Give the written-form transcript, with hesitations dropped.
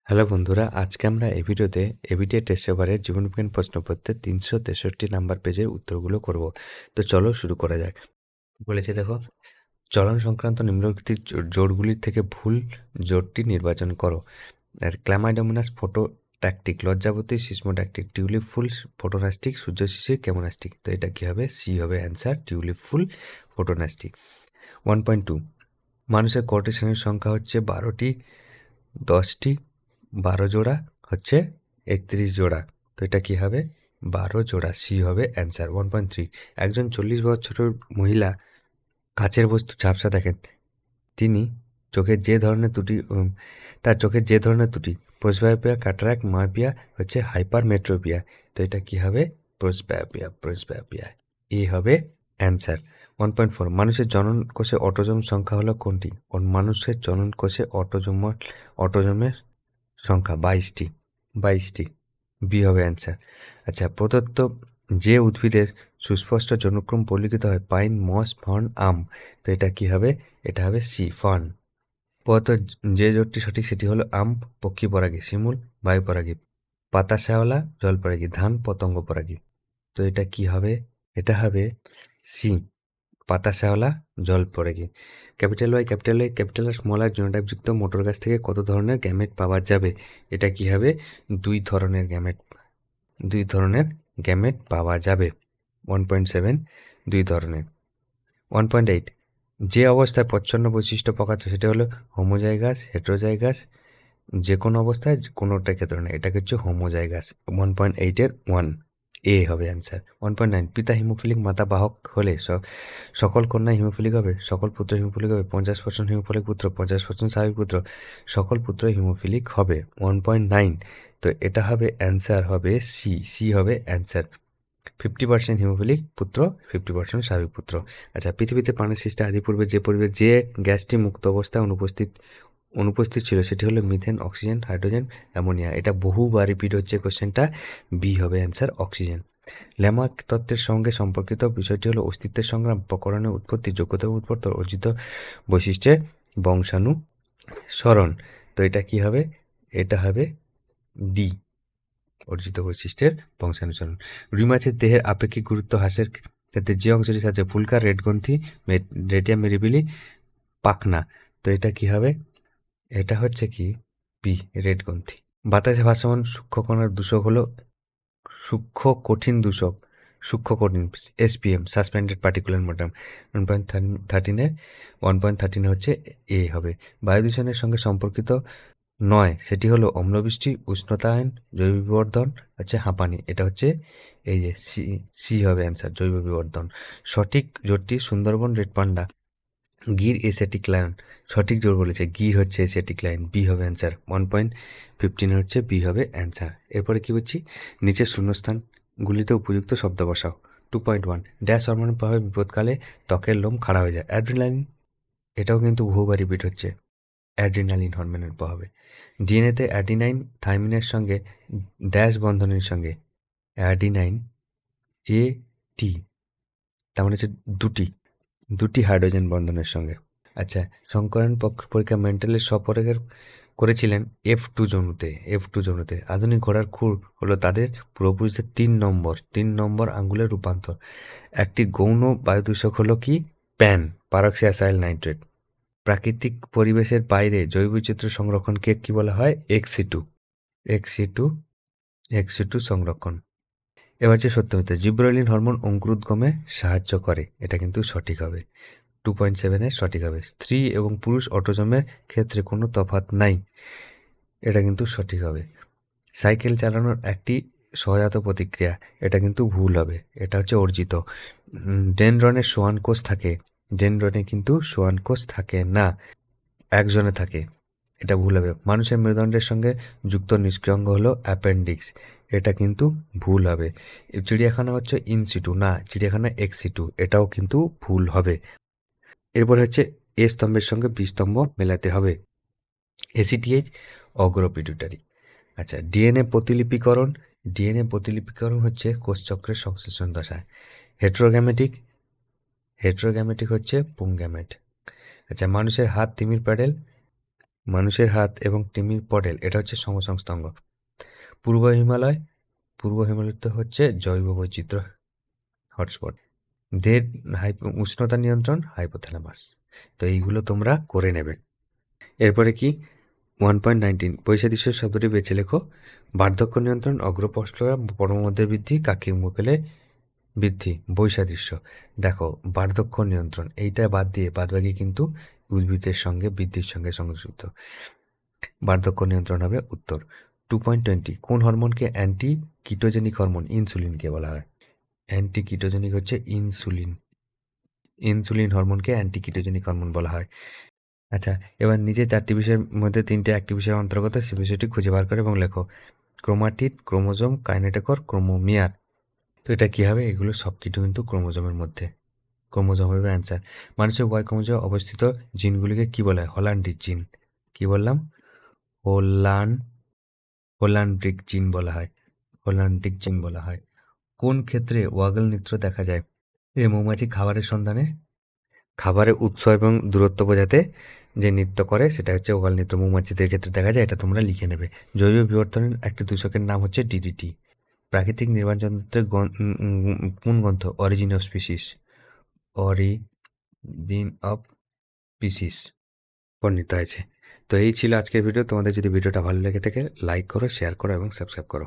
Hello বন্ধুরা, আজকে আমরা এই ভিডিওতে এবিটিএ টেস্ট পেপারের জীবনবিজ্ঞান প্রশ্নপত্রের 363 নাম্বার পেজের উত্তরগুলো করব। তো চলো শুরু করা যাক। বলেছে দেখো, চলন সংক্রান্ত নিম্নলিখিত জোড়গুলির থেকে ভুল জোড়টি নির্বাচন করো। আর ক্ল্যামাইডোমোনাস ফটোট্যাকটিক, লজ্জাবতী সিসমোট্যাকটিক, টিউলিপ ফুল ফটোনাস্টিক, সূর্য শিশির কেমোনাস্টিক। তো এটা কি হবে? সি হবে অ্যান্সার, টিউলিপ ফুল ফটোনাস্টিক। 1.2, মানুষের কোটেশনের সংখ্যা হচ্ছে 12টি, 10টি, 12 জোড়া হচ্ছে 31 জোড়া। তো এটা কি হবে? 12 জোড়া, সি হবে অ্যান্সার। 1.3, একজন 40 বছরের মহিলা কাচের বস্তু ঝাপসা দেখেন। তিনি চোখের যে ধরনের ত্রুটি তার চোখের যে ধরনের ত্রুটি, প্রোসবায়োপিয়া, ক্যাটারাক্ট, মায়োপিয়া হচ্ছে হাইপারমেট্রোপিয়া। তো এটা কি হবে? প্রোসবায়োপিয়া। এ হবে অ্যান্সার। 1.4, মানুষের জনন কোষে অটোজোম সংখ্যা হলো কোনটি? মানুষের জনন কোষে অটোজোমের সংখ্যা 22টি। বি হবে অ্যান্সার। আচ্ছা, প্রদত্ত যে উদ্ভিদের সুস্পষ্ট জনুক্রম পরিলিখিত হয়, পাইন, মস, ফার্ন, আম। তো এটা কি হবে? এটা হবে সি, ফার্ন। প্রদত্ত যে জোটটি সঠিক সেটি হলো আম পক্ষী পরাগী, শিমুল বায়ু পরাগী, পাতা শ্যাওলা জল পরাগী, ধান পতঙ্গ পরাগী। তো এটা কি হবে? এটা হবে সি, পাতা শ্যাওলা জল পরাগী। Capital Y, capital R small R জিনোটাইপযুক্ত মোটর গাছ থেকে কত ধরনের গ্যামেট পাওয়া যাবে? এটা কি হবে? দুই ধরনের গ্যামেট পাওয়া যাবে। 1.7, দুই ধরনের। 1.8, যে অবস্থায় প্রচ্ছন্ন বৈশিষ্ট্য প্রকাশ সেটা হলো হোমোজাইগাস, হেটেরোজাইগাস। যে কোনো অবস্থায় কোনোটা ক্ষেত্রে না, এটাকে হচ্ছে হোমোজাইগাস। 1.8-এর 1, এ হবে অ্যান্সার। 1.9, পিতা হিমোফিলিক মাতা বাহক হলে সকল কন্যা হিমোফিলিক হবে, সকল পুত্র হিমোফিলিক হবে, 50% হিমোফিলিক পুত্র, 50% স্বাভাবিক পুত্র, সকল পুত্র হিমোফিলিক হবে। 1.9, তো এটা হবে অ্যান্সার হবে সি হবে অ্যান্সার। 50% হিমোফিলিক পুত্র, 50% স্বাভাবিক পুত্র। আচ্ছা, পৃথিবীতে প্রাণের সৃষ্টি আদি পূর্বে যে গ্যাসটি মুক্ত অবস্থায় অনুপস্থিত ছিল সেটি হলো মিথেন, অক্সিজেন, হাইড্রোজেন, অ্যামোনিয়া। এটা বহুবার রিপিট হচ্ছে কোশ্চেনটা, বি হবে অ্যান্সার, অক্সিজেন। ল্যামার্ক তত্ত্বের সঙ্গে সম্পর্কিত বিষয়টি হলো অস্তিত্বের সংগ্রাম, প্রকরণের উৎপত্তি, যোগ্যতা উৎপত্তি, অর্জিত বৈশিষ্ট্যের বংশানুসরণ। তো এটা কি হবে? এটা হবে ডি, অর্জিত বৈশিষ্ট্যের বংশানুসরণ। রুই মাছের দেহের আপেক্ষিক গুরুত্ব হ্রাসের ক্ষেত্রে যে অংশটি সাহায্যে ফুলকা, রেড গ্রন্থি, রেডিয়াম মেরিবিলি, পাখনা। তো এটা কি হবে? এটা হচ্ছে কি বি, রেড গ্রন্থি। বাতাসে ভাসমান সূক্ষ্মকণার দূষক হলো সূক্ষ্ম কঠিন এসপিএম, সাসপেন্ডেড পার্টিকুলার ম্যাটার। 1.13 হচ্ছে এ হবে। বায়ু দূষণের সঙ্গে সম্পর্কিত নয় সেটি হলো অম্লবৃষ্টি, উষ্ণতায়ন, জৈব বিবর্ধন হচ্ছে হাঁপানি। এটা হচ্ছে এই যে সি হবে অ্যান্সার, জৈব বিবর্ধন। সঠিক জোটটি Sundarban red panda, Gir Asiatic lion. সঠিক জোর বলেছে, গির হচ্ছে এশিয়াটিক লায়ন, বি হবে অ্যান্সার। 1.15 হচ্ছে বি হবে অ্যান্সার। এরপরে কি বলছি? নিচের শূন্যস্থানগুলিতে উপযুক্ত শব্দ বসাও। 2.1, ড্যাশ হরমোনের প্রভাবে বিপদকালে ত্বকের লোম খাড়া হয়ে যায়। অ্যাড্রিনালিন। এটাও কিন্তু বহুবার রিপিট হচ্ছে, অ্যাড্রিনালিন হরমোনের প্রভাবে। ডিএনএতে অ্যাডিনাইন থাইমিনের সঙ্গে ড্যাশ বন্ধনের সঙ্গে অ্যাডিনাইন এ টি, তার মানে হচ্ছে দুটি হাইড্রোজেন বন্ধনের সঙ্গে। আচ্ছা, সংকরণ পরীক্ষা মেন্টালের স্বপরাগের করেছিলেন F2 জনুতে। আধুনিক ঘোড়ার খুর হলো তাদের পূর্বপুরুষদের 3 নম্বর আঙ্গুলের রূপান্তর। একটি গৌণ বায়ুদূষক হলো কি? PAN, peroxyacetyl nitrate. প্রাকৃতিক পরিবেশের বাইরে জৈববৈচিত্র্য সংরক্ষণকে কি বলা হয়? এক্সিটু সংরক্ষণ। এবার যে সত্য মিথ্যা, জিব্রেলিন হরমোন অঙ্কুরোদ্গমে সাহায্য করে। এটা কিন্তু সঠিক হবে। 2.7 সঠিক হবে। স্ত্রী এবং পুরুষ অটোজমের ক্ষেত্রে কোনো তফাৎ নাই। এটা কিন্তু সঠিক হবে। সাইকেল চালানোর একটি সহায়ত প্রতিক্রিয়া, এটা কিন্তু ভুল হবে। এটা হচ্ছে অর্জিত। ডেনড্রনের সোয়ান কোষ থাকে, ডেনড্রনে কিন্তু সোয়ান কোষ থাকে না, একজনে থাকে। এটা ভুল হবে। মানুষের মেরুদণ্ডের সঙ্গে যুক্ত নিষ্ক্রিয় অঙ্গ হলো অ্যাপেন্ডিক্স। এটা কিন্তু ভুল হবে। চিড়িয়াখানা হচ্ছে ইনসিটু, না, চিড়িয়াখানা এক্সিটু। এটাও কিন্তু ভুল হবে। এরপরে হচ্ছে এ স্তম্ভের সঙ্গে বি স্তম্ভ মেলাতে হবে। এসিটিএইচ অগ্রপিটুটারি। আচ্ছা, ডিএনএ প্রতিলিপিকরণ হচ্ছে কোষচক্রের সংশ্লেষণ দশায়। হেট্রোগ্যামেটিক হচ্ছে পুংগ্যামেট। আচ্ছা, মানুষের হাত তিমির প্যাডেল, মানুষের হাত এবং টিমির পটেল এটা হচ্ছে সমসংস্থাঙ্গ। পূর্ব হিমালয় তো হচ্ছে জৈব বৈচিত্র্য হটস্পট। দেহের উষ্ণতা নিয়ন্ত্রণ হাইপোথ্যালামাস। তো এইগুলো তোমরা করে নেবে। এরপরে কি 1.19 বৈসাদৃশ্য শব্দটি বেছে লেখো। বার্ধক্য নিয়ন্ত্রণ, অগ্রপশলা পরমধ্যে বৃদ্ধি, কাকির মুখেলে বৃদ্ধি। বৈসাদৃশ্য দেখো, বার্ধক্য নিয়ন্ত্রণ এইটা বাদ দিয়ে বাদবাকি কিন্তু উদ্ভিদের সঙ্গে বৃদ্ধির সঙ্গে সংযুক্ত। বার্ধক্য নিয়ন্ত্রণ হবে উত্তর। 2.20 কোন হরমোনকে অ্যান্টি কিটোজেনিক হরমোন? ইনসুলিনকে বলা হয়। অ্যান্টি কিটোজেনিক হচ্ছে ইনসুলিন। ইনসুলিন হরমোনকে অ্যান্টি কিটোজেনিক হরমোন বলা হয়। আচ্ছা, এবার নিচে 4টি বিষয়ের মধ্যে 3টে একটি বিষয়ের অন্তর্গত, সে বিষয়টি খুঁজে বার করে এবং লেখো। Chromatid, chromosome, kinetochore, chromomere. তো এটা কী হবে? এগুলো সব কিছু কিন্তু ক্রোমোজোমের মধ্যে। ক্রোমোজোম হবে অ্যান্সার। মানুষের ওয়াই ক্রোমোজোমে অবস্থিত জিনগুলিকে কী বলা হয়? হল্যান্ডিক জিন। কী বললাম? হোল্যান্ডিক জিন বলা হয়। হোল্যান্ডিক জিন বলা হয়। কোন ক্ষেত্রে ওয়াগল নৃত্য দেখা যায়? মৌমাছি খাবারের সন্ধানে খাবারের উৎস এবং দূরত্ব বোঝাতে যে নৃত্য করে সেটা হচ্ছে ওয়াগল নৃত্য। মৌমাছিদের ক্ষেত্রে দেখা যায়, এটা তোমরা লিখে নেবে। জৈব বিবর্তনের একটি দূষকের নাম হচ্ছে ডিডিটি। প্রাকৃতিক নির্বাচনতন্ত্রের কোন গ্রন্থ? Origin of species. Origin of species বর্ণিত হয়েছে। তো এই ছিল আজকের ভিডিও। তোমাদের যদি ভিডিওটা ভালো লেগে থাকে লাইক করো, শেয়ার করো এবং সাবস্ক্রাইব করো।